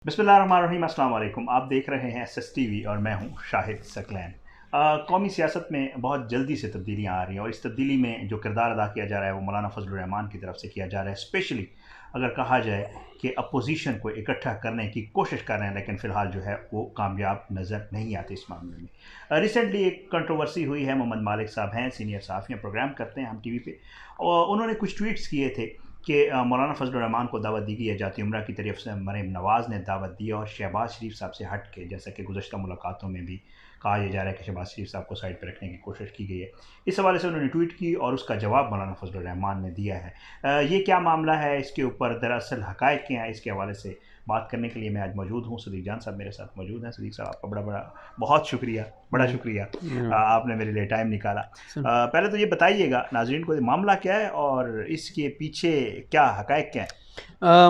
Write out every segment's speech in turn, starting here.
बिस्मिल्लाहिर्रहमानिर्रहीम, अस्सलाम वालेकुम। आप देख रहे हैं SSTV और मैं हूं शाहिद सकलैन। कौमी सियासत में बहुत जल्दी से तब्दीलियाँ आ रही हैं और इस तब्दीली में जो किरदार अदा किया जा रहा है वो मौलाना फजलुर रहमान की तरफ से किया जा रहा है। स्पेशली अगर कहा जाए कि अपोजिशन को इकट्ठा करने की कोशिश कर रहे हैं, लेकिन फ़िलहाल जो है वो कामयाब नज़र नहीं आती इस मामले में। रिसेंटली एक कंट्रोवर्सी हुई है। मोहम्मद मालिक साहब हैं, सीनियर सहाफ़ी हैं, प्रोग्राम करते हैं हम TV पे, और उन्होंने कुछ ट्वीट्स किए थे कि मौलाना फजलुर रहमान को दावत दी गई है जाती उम्रा की तरफ से। मरीम नवाज़ ने दावत दी और शहबाज शरीफ साहब से हट के, जैसा कि गुज़श्ता मुलाकातों में भी कहा यह जा रहा है कि शहबाज शरीफ साहब को साइड पर रखने की कोशिश की गई है। इस हवाले से उन्होंने ट्वीट की और उसका जवाब मौलाना फजलुर रहमान ने दिया है। ये क्या मामला है, इसके ऊपर दरअसल हक़ाइक़ क्या हैं, इसके हवाले से बात करने के लिए मैं आज मौजूद हूँ। सदीक जान साहब मेरे साथ मौजूद हैं। सदीक साहब, आपका बहुत शुक्रिया, बड़ा शुक्रिया, आपने मेरे लिए टाइम निकाला। पहले तो ये बताइएगा नाज़रीन को मामला क्या है और इसके पीछे क्या हक़ाइक़ क्या है।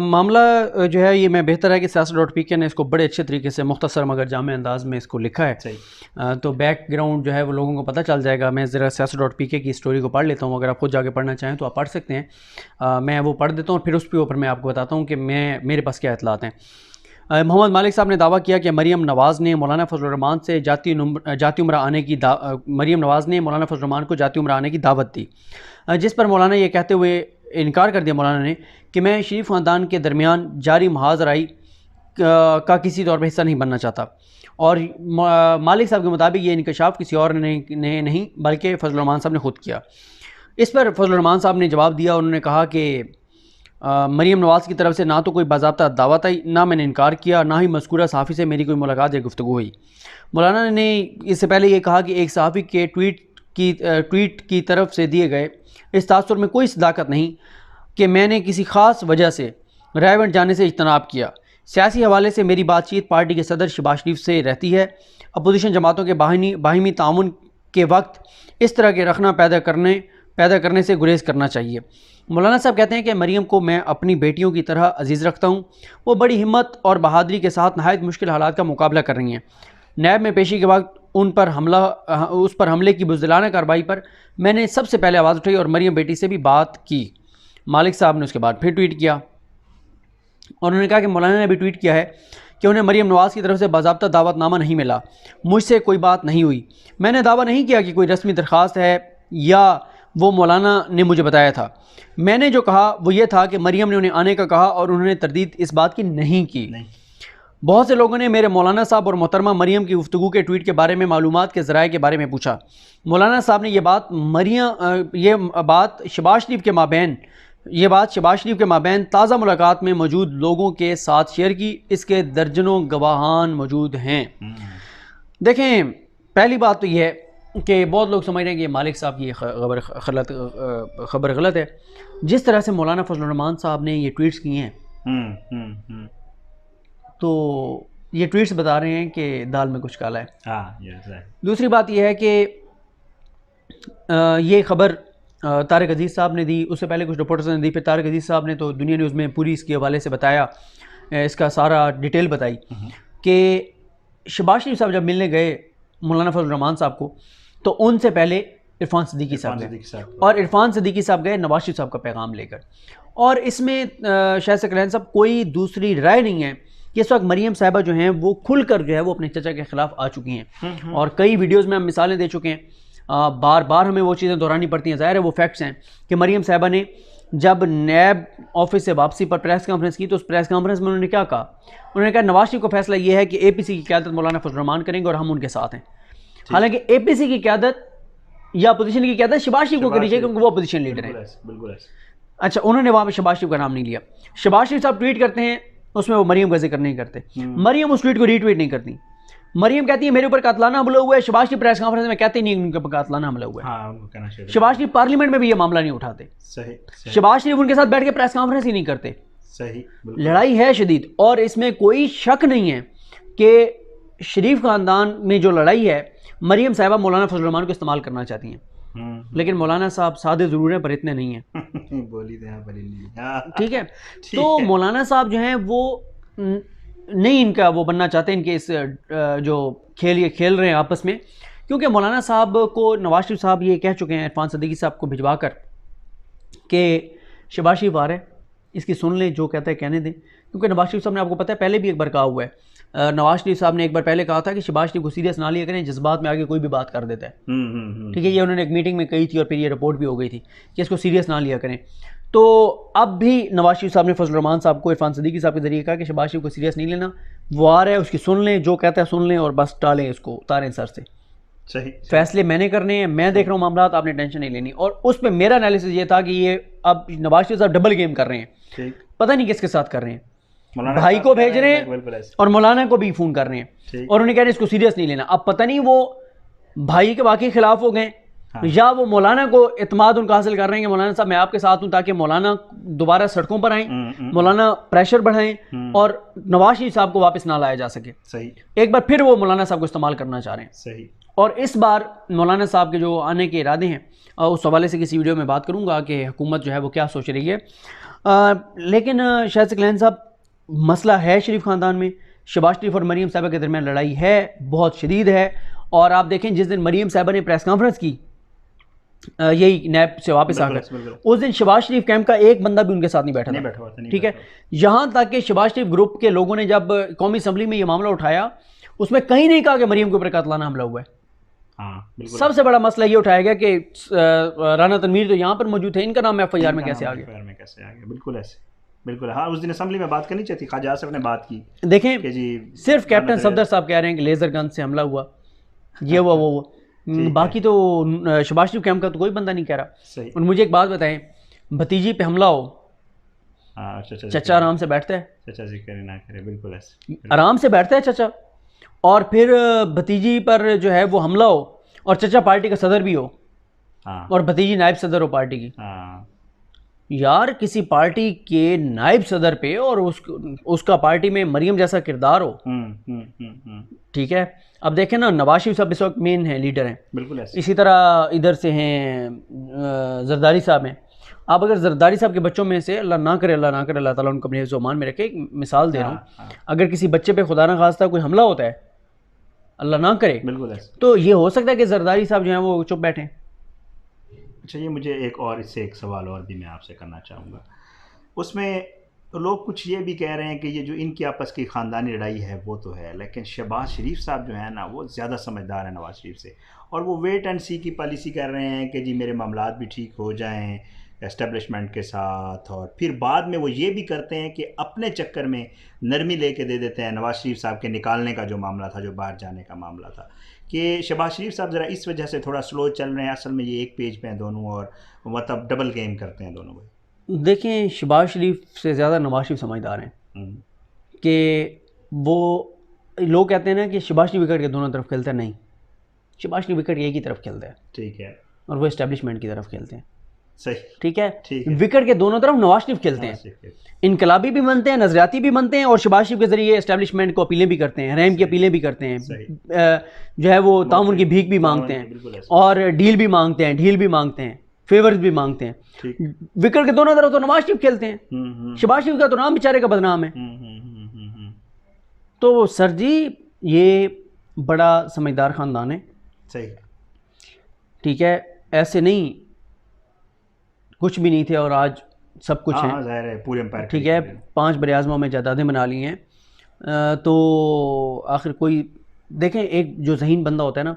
मामला जो है, ये मैं बेहतर है कि siyaset.pk ने इसको बड़े अच्छे तरीके से मुख्तसर मगर जामे अंदाज में इसको लिखा है। सही। तो बैकग्राउंड जो है वो लोगों को पता चल जाएगा। मैं ज़रा siyaset.pk की स्टोरी को पढ़ लेता हूँ। अगर आप खुद जाके पढ़ना चाहें तो आप पढ़ सकते हैं। मैं वो पढ़ देता हूँ और फिर उसके ऊपर मैं आपको बताता हूँ कि मेरे पास क्या इतलात हैं। मोहम्मद मालिक साहब ने दावा किया कि मरीम नवाज़ ने मौलाना फजलुर रहमान से जाती उम्रा आने की मरीम नवाज़ ने मौलाना फजलुर रहमान को जाती उम्रा आने की दावत दी, जिस पर मौलाना ये कहते हुए इनकार कर दिया मौलाना ने कि मैं शरीफ ख़ानदान के दरमियान जारी महाजराई का किसी तौर पर हिस्सा नहीं बनना चाहता। और मालिक साहब के मुताबिक ये इंकशाफ किसी और ने नहीं बल्कि फजलुर रहमान साहब ने खुद किया। इस पर फजलुर रहमान साहब ने जवाब दिया। उन्होंने कहा कि मरीम नवाज़ की तरफ से ना तो कोई बाज़ाब्ता दावत आई, ना मैंने इनकार किया, ना ही मज़कूरा सहाफ़ी से मेरी कोई मुलाकात या गुफ्तगू हुई। मौलाना ने इससे पहले ये कहा कि एक सहाफ़ी के ट्वीट की तरफ से दिए गए इस तासुर में कोई सदाकत नहीं कि मैंने किसी ख़ास वजह से रायवंड जाने से इज्तनाब किया। सियासी हवाले से मेरी बातचीत पार्टी के सदर शहबाज शरीफ से रहती है। अपोजिशन जमातों के बाहिमी ताउन के वक्त इस तरह के रखना पैदा करने से गुरेज करना चाहिए। मौलाना साहब कहते हैं कि मरीम को मैं अपनी बेटियों की तरह अजीज़ रखता हूँ। वो बड़ी हिम्मत और बहादुरी के साथ नहायत मुश्किल हालात का मुकाबला कर रही हैं। नैब में पेशी के वक्त उस पर हमले की बुज़दिलाना कार्रवाई पर मैंने सबसे पहले आवाज़ उठाई और मरीम बेटी से भी बात की। मालिक साहब ने उसके बाद फिर ट्वीट किया और उन्होंने कहा कि मौलाना ने भी ट्वीट किया है कि उन्हें मरीम नवाज़ की तरफ से बाज़ाब्ता दावतनामा नहीं मिला, मुझसे कोई बात नहीं हुई। मैंने दावा नहीं किया कि कोई रस्मी दरख्वास्त है या वो मौलाना ने मुझे बताया था। मैंने जो कहा वो ये था कि मरीम ने उन्हें आने का कहा और उन्होंने तरदीद इस बात की नहीं की। बहुत से लोगों ने मेरे मौलाना साहब और मोहतरमा मरीम की गुफ्तगू के ट्वीट के बारे में मालूमात के ज़राए के बारे में पूछा। मौलाना साहब ने ये बात शहबाज शरीफ के माबैन ताज़ा मुलाकात में मौजूद लोगों के साथ शेयर की। इसके दर्जनों गवाहान मौजूद हैं। देखें, पहली बात तो यह है कि बहुत लोग समझ रहे हैं कि मालिक साहब की खबर गलत है। जिस तरह से मौलाना फजलुर रहमान साहब ने ये ट्वीट्स किए हैं तो ये ट्वीट्स बता रहे हैं कि दाल में कुछ काला है। दूसरी बात यह है कि ये खबर तारिक अजीज़ साहब ने दी, उससे पहले कुछ रिपोर्टर्स ने दी, फिर तारिक अजीज़ साहब ने तो दुनिया न्यूज़ में पूरी इसके हवाले से बताया, इसका सारा डिटेल बताई कि शहबाज शरीफ साहब जब मिलने गए मौलाना फजलुर रहमान साहब को तो उनसे पहले इरफान सिद्दीकी साहब गए और इरफान सिद्दीकी साहब गए नवाज शरीफ साहब का पैगाम लेकर। और इसमें शायद सकलैन साहब कोई दूसरी राय नहीं है कि इस वक्त मरीम साहिबा जो हैं वो खुलकर जो है वो अपने चचा के ख़िलाफ़ आ चुकी हैं और कई वीडियोज़ में हम मिसालें दे चुके हैं। बार बार हमें वो चीज़ें दोहरानी पड़ती हैं। ज़ाहिर है वो फैक्ट्स हैं कि मरीम साहिबा ने जब नैब ऑफिस से वापसी पर प्रेस कॉन्फ्रेंस की तो उस प्रेस कॉन्फ्रेंस में उन्होंने क्या कहा? उन्होंने कहा नवाज शरीफ का फैसला ये है कि APC की क़यादत मौलाना फजलुर रहमान करेंगे और हम उनके साथ हैं। हालांकि APC की क़यादत या अपोजिशन की क़यादत शहबाज शरीफ को करनी चाहिए क्योंकि वो अपोजिशन लीडर हैं। बिल्कुल। अच्छा, उन्होंने वहाँ पर शहबाज शरीफ का नाम नहीं लिया। शहबाज शरीफ साहब ट्वीट करते हैं, उसमें वो मरीम का जिक्र नहीं करते। मरीम उस ट्वीट को रीट्वीट नहीं करती। मरीम कहती है मेरे ऊपर कातलाना हमला हुआ है। शहबाज शरीफ प्रेस कॉन्फ्रेंस में कहते नहीं उनके ऊपर कातलाना हमला हुआ है। शहबाज शरीफ पार्लियामेंट में भी ये मामला नहीं उठाते। शहबाज शरीफ उनके साथ बैठ के प्रेस कॉन्फ्रेंस ही नहीं करते। लड़ाई है शदीद और इसमें कोई शक नहीं है कि शरीफ खानदान में जो लड़ाई है मरीम साहिबा मौलाना फजलुर रहमान को इस्तेमाल करना चाहती हैं। लेकिन मौलाना साहब सादे ज़रूर हैं पर इतने नहीं हैं। ठीक है, तो मौलाना साहब जो हैं वो नहीं इनका वो बनना चाहते, इनके इस जो ये खेल रहे हैं आपस में, क्योंकि मौलाना साहब को नवाज शरीफ साहब ये कह चुके हैं इरफान सिद्दीकी साहब को भिजवा कर कि शहबाज शरीफ आ रहे हैं, इसकी सुन लें, जो कहता है कहने दें। क्योंकि नवाज शरीफ साहब ने, आपको पता है, पहले भी एक बार कहा हुआ है, नवाज शरीफ साहब ने एक बार पहले कहा था कि शहबाज शरीफ को सीरियस ना लिया करें, जज्बात में आगे कोई भी बात कर देता है। ठीक है, ये उन्होंने एक मीटिंग में कही थी और फिर ये रिपोर्ट भी हो गई थी कि इसको सीरियस ना लिया करें। तो अब भी नवाज शरीफ साहब ने फजल रहमान साहब को इरफान सदीकी साहब के जरिए कहा कि शहबाज शरीफ को सीरियस नहीं लेना, वो आ रहा है, उसकी सुन लें, जो कहता है सुन लें और बस टालें, इसको उतारें सर से। सही, फैसले मैंने करने हैं, मैं देख रहा हूँ मामला, आपने टेंशन नहीं लेनी। और उस पर मेरा एनालिसिस ये था कि ये अब नवाज शरीफ साहब डबल गेम कर रहे हैं, पता नहीं किसके साथ कर रहे हैं, भाई को भेज रहे हैं और मौलाना को भी फोन कर रहे हैं और उन्हें कह रहे हैं इसको सीरियस नहीं लेना। अब पता नहीं वो भाई के वाकई खिलाफ हो गए या वो मौलाना को इत्मीनान उनका हासिल कर रहे हैं कि मौलाना साहब मैं आपके साथ हूं, ताकि मौलाना दोबारा सड़कों पर आए, मौलाना प्रेशर बढ़ाएं और नवाज शरीफ साहब को वापस ना लाया जा सके। सही, एक बार फिर वो मौलाना साहब को इस्तेमाल करना चाह रहे हैं। सही। और इस बार मौलाना साहब के जो आने के इरादे हैं उस हवाले से किसी वीडियो में बात करूंगा कि हुकूमत जो है वो क्या सोच रही है। लेकिन शाहिद सकलैन साहब, मसला है शरीफ ख़ानदान में, शहबाज शरीफ और मरीम साहिबा के दरमियान लड़ाई है, बहुत शदीद है। और आप देखें जिस दिन मरीम साहिबा ने प्रेस कॉन्फ्रेंस की यही नैब से वापस आकर, उस दिन शहबाज शरीफ कैंप का एक बंदा भी उनके साथ नहीं बैठा था। ठीक है, यहाँ तक कि शहबाज शरीफ ग्रुप के लोगों ने जब कौमी असम्बली में ये मामला उठाया, उसमें कहीं नहीं कहा कि मरीम के ऊपर कातलाना हमला हुआ है। सबसे बड़ा मसला ये उठाया गया कि राना तनवीर तो यहाँ पर मौजूद थे, इनका नाम FIR में कैसे आ गया। बिल्कुल ऐसे, बिल्कुल। हाँ, उस दिन असम्बली में बात करनी चाहिए थी, ख्वाजा आसिफ ने बात की। देखें कि जी सिर्फ कैप्टन सफदर साहब कह रहे हैं कि लेजर गन से हमला हुआ, ये हुआ, वो बाकी तो शहबाज शरीफ कैंप का तो कोई बंदा नहीं कह रहा। और मुझे एक बात बताएं, भतीजी पे हमला हो, चचा आराम से बैठता है, चचा जी करे ना करे, बिल्कुल ऐसे आराम से बैठता है चचा, और फिर भतीजी पर जो है वो हमला हो और चचा पार्टी का सदर भी हो और भतीजी नायब सदर हो पार्टी की। यार, किसी पार्टी के नायब सदर पे और उसका पार्टी में मरियम जैसा किरदार हो। ठीक है, अब देखें ना, नवाज शरीफ साहब इस वक्त मेन हैं, लीडर हैं, बिल्कुल ऐसे। इसी तरह इधर से हैं जरदारी साहब हैं। आप अगर जरदारी साहब के बच्चों में से, अल्लाह ना करे अल्लाह ताला उनको अपने ज़ुबान में रखे, एक मिसाल दे रहा हूँ, अगर किसी बच्चे पे खुदा ना खास्ता कोई हमला होता है, अल्लाह ना करे, बिल्कुल ऐसे, तो ये हो सकता है कि जरदारी साहब जो हैं वो चुप बैठे। अच्छा, ये मुझे इससे एक सवाल और भी मैं आपसे करना चाहूँगा। उसमें तो लोग कुछ ये भी कह रहे हैं कि ये जो इनकी आपस की ख़ानदानी लड़ाई है वो तो है, लेकिन शहबाज शरीफ साहब जो है ना वो ज़्यादा समझदार है नवाज शरीफ से, और वो वेट एंड सी की पॉलिसी कर रहे हैं कि जी मेरे मामलात भी ठीक हो जाएं एस्टेब्लिशमेंट के साथ, और फिर बाद में वो ये भी करते हैं कि अपने चक्कर में नरमी लेके दे देते हैं नवाज शरीफ साहब के निकालने का जो मामला था, जो बाहर जाने का मामला था, कि शहबाज शरीफ साहब ज़रा इस वजह से थोड़ा स्लो चल रहे हैं। असल में ये एक पेज पे हैं दोनों, और मतलब डबल गेम करते हैं दोनों। देखें, शहबाज शरीफ से ज़्यादा नवाज शरीफ समझदार हैं कि वो, लोग कहते हैं ना कि शहबाज शरीफ विकेट के दोनों तरफ खेलता है, नहीं, शहबाज शरीफ विकेट एक ही तरफ खेलता है। ठीक है, और वो एस्टेब्लिशमेंट की तरफ खेलते हैं। सही, ठीक है, विकेट के दोनों तरफ नवाज शरीफ खेलते हैं, इनकलाबी भी बनते हैं, नजरियाती भी बनते हैं, और शहबाज शरीफ के जरिए एस्टेब्लिशमेंट को अपीलें भी करते हैं, रहम की अपीलें भी करते हैं, जो है वो ताउन की भीख भी मांगते हैं, और डील भी मांगते हैं, ढील भी मांगते हैं, फेवर्स भी मांगते हैं। विकेट के दोनों तरफ तो नवाज शरीफ खेलते हैं, शहबाज शरीफ का तो नाम बेचारे का बदनाम है। तो सर जी, ये बड़ा समझदार ख़ानदान है। सही, ठीक है, ऐसे नहीं, कुछ भी नहीं थे और आज सब कुछ है, ज़ाहिर है पूरे एम्पायर। ठीक है, 5 बरे-आज़मों में जायदादें बना ली हैं। तो आखिर कोई देखें, एक जो ज़हीन बंदा होता है ना,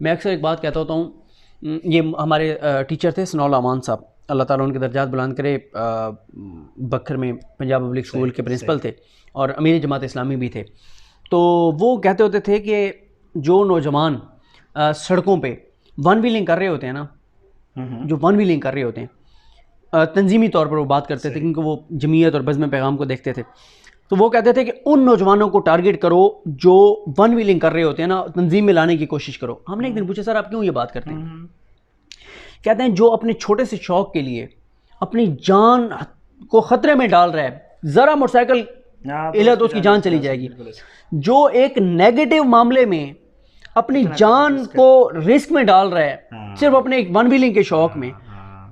मैं अक्सर एक बात कहता होता हूँ, ये हमारे टीचर थे सनौल अमान साहब, अल्लाह ताला उनके दर्जात बुलंद करे, बखर में पंजाब पब्लिक स्कूल के प्रिंसिपल थे और अमीर जमात इस्लामी भी थे। तो वो कहते होते थे कि जो नौजवान सड़कों पे वन व्हीलिंग कर रहे होते हैं ना, जो वन व्हीलिंग कर रहे होते हैं, तंजीमी तौर पर वो बात करते थे क्योंकि वो जमीयत और बज़्म पैगाम को देखते थे, तो वो कहते थे कि उन नौजवानों को टारगेट करो जो वन व्हीलिंग कर रहे होते हैं ना, तंजीम में लाने की कोशिश करो। हमने एक दिन पूछा, सर आप क्यों ये बात करते हैं? कहते हैं जो अपने छोटे से शौक के लिए अपनी जान को ख़तरे में डाल रहा है, ज़रा मोटरसाइकिल हिला तो उसकी जान चली जाएगी। जो एक नेगेटिव मामले में अपनी जान को रिस्क में डाल रहा है सिर्फ अपने एक वन व्हीलिंग के शौक में,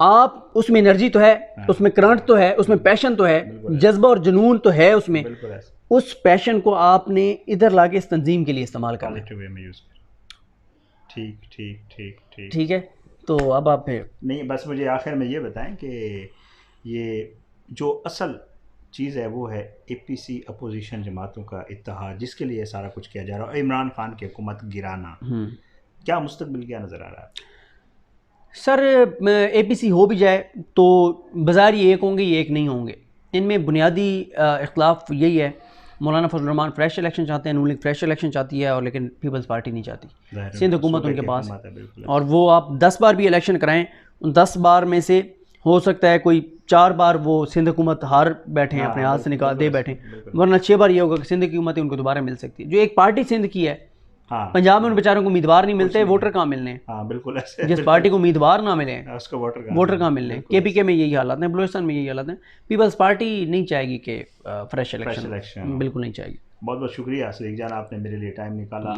आप उसमें एनर्जी तो है, उसमें करंट तो है, उसमें पैशन तो है, जज्बा और जुनून तो है उसमें, उस पैशन को आपने इधर लाके इस तंजीम के लिए इस्तेमाल करना है। ठीक ठीक ठीक ठीक ठीक है। तो अब आप फिर नहीं, बस मुझे आखिर में ये बताएं कि ये जो असल चीज़ है वो है APC अपोजिशन जमातों का इत्तेहाद, जिसके लिए सारा कुछ किया जा रहा है, इमरान खान की हुकूमत गिराना। क्या मुस्तकबिल क्या नज़र आ रहा है? सर APC हो भी जाए तो बाज़ार ये एक होंगे, ये एक नहीं होंगे। इनमें बुनियादी इख्तलाफ यही है, मौलाना फजल रहमान फ्रेश इलेक्शन चाहते हैं, नून लीग फ्रेश इलेक्शन चाहती है, और लेकिन पीपल्स पार्टी नहीं चाहती। सिंध हुकूमत उनके पास है, और वो आप 10 बार भी इलेक्शन कराएं, उन 10 बार में से हो सकता है कोई 4 बार वो सिंध हुकूमत हार बैठे हैं, अपने हाथ से निकाल दे बैठे, वरना 6 बार ये होगा कि सिंध की हुकूमत उनको दोबारा मिल सकती है। जो एक पार्टी सिंध की है, पंजाब में उन बेचारों को उम्मीदवार नहीं मिलते, वोटर कहाँ मिलने हैं? बिल्कुल ऐसे, जिस पार्टी को उम्मीदवार ना मिले उसको वोटर कहाँ मिलने हैं? KPK में यही हालात हैं, बलूचिस्तान में यही हालात हैं। पीपल्स पार्टी नहीं चाहेगी कि फ्रेश इलेक्शन, बिल्कुल नहीं चाहेगी। बहुत बहुत शुक्रिया सदीक जान, आपने मेरे लिए टाइम निकाला।